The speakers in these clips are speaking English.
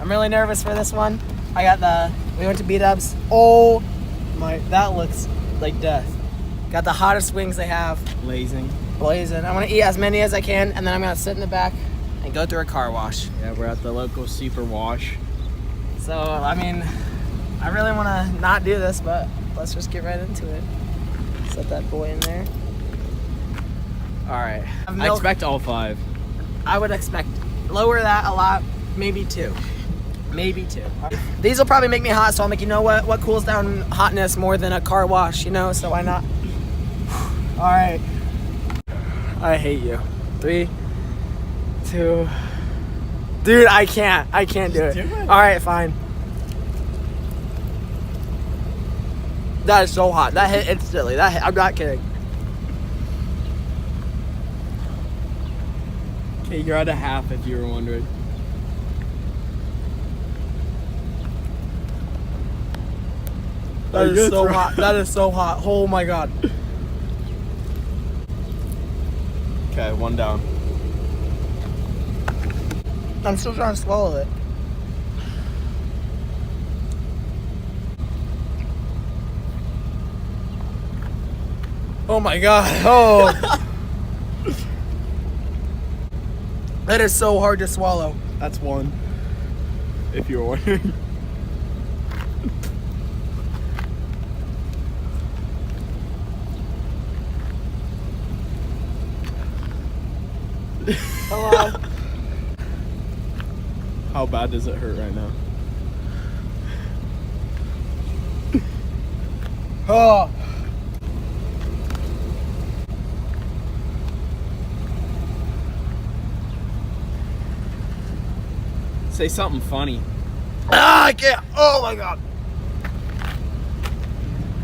I'm really nervous for this one. We went to B-Dubs. Oh my, that looks like death. Got the hottest wings they have. Blazin. I'm gonna eat as many as I can, and then I'm gonna sit in the back and go through a car wash. Yeah, we're at the local super wash. So, I mean, I really wanna not do this, but let's just get right into it. Set that boy in there. All right. I expect all 5. I would expect lower that a lot, maybe 2. Maybe 2. These will probably make me hot, so I'm like, you know what cools down hotness more than a car wash, you know? So why not? All right. I hate you. 3, 2. Dude, I can't do it. All right, fine. That is so hot. That hit instantly. I'm not kidding. Okay, you're at a half if you were wondering. That is so hot. That is so hot. Oh my god. Okay, 1 down. I'm still trying to swallow it. Oh my god. Oh. That is so hard to swallow. That's 1. If you were wondering. Hello. How bad does it hurt right now? Oh. Say something funny. Ah, I can't. Oh my god.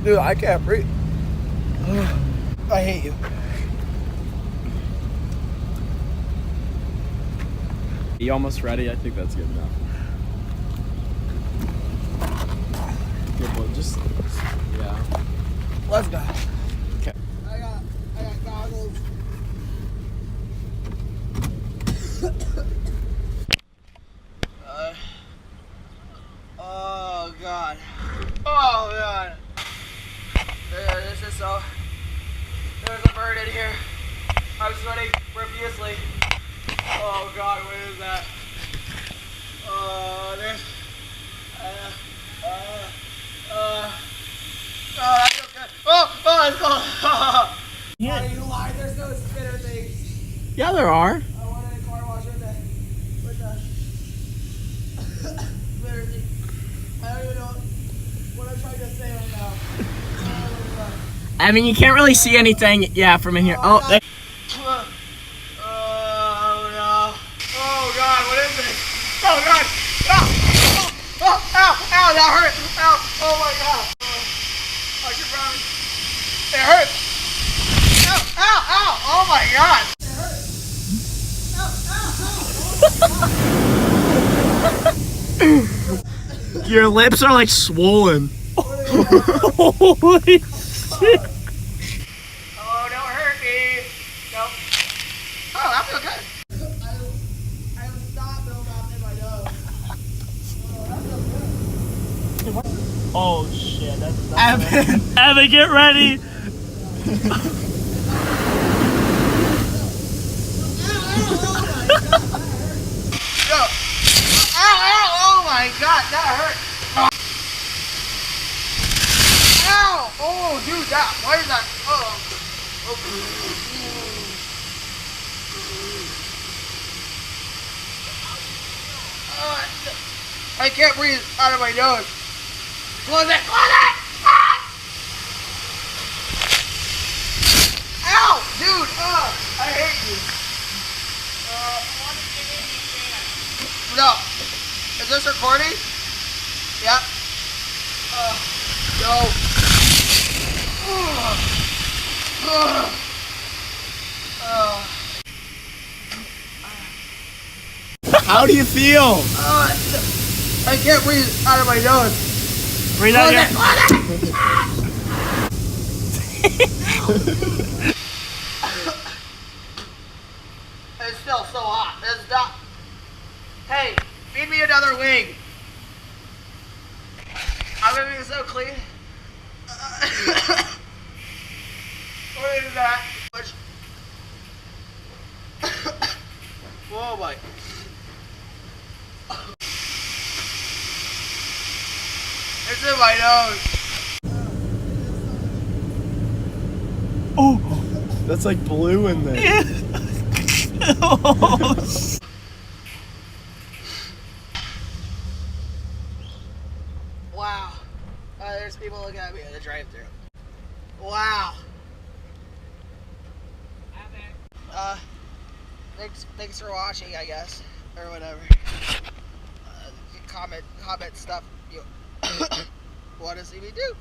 Dude, I can't breathe. I hate you. You almost ready? I think that's good enough. Good one. Just yeah. Let's go. Okay. I got goggles. Oh god. Oh god. This is so. There's a bird in here. I'm sweating profusely. Oh god, what is that? There's. I feel good. Oh, it's cold. Yeah. You lie, there's no spitter thing. Yeah, there are. I wanted a car wash with the spitter thing. I don't even know what I'm trying to say right now. I mean, you can't really see anything, yeah, from in here. Oh, Oh no. Oh god, what is this? Oh god. Ow, that hurt. Ow, oh my god. I can promise. It hurts. Ow, oh my god. It hurts. your lips are like swollen. Holy shit. Oh, don't hurt me. Nope. Oh, I feel good. I have snot build up in my nose. Oh, that feels good. Oh shit, that's Evan. Evan, get ready. Oh my god, that hurt. Ow! Oh, dude, why is that? Oh. I can't breathe out of my nose. Close it! Ow! Dude, I hate you. No. Is this recording? Yep. No. How do you feel? I can't breathe out of my nose. Breathe out your... It's still so hot. It's not. Hey, feed me another wing. I'm gonna be so clean. What is that? Whoa, boy. It's in my nose. Oh, that's like blue in there. Wow. There's people looking at me at the drive-thru. Wow. Thanks for watching, I guess, or whatever. Comment stuff you want to see me do.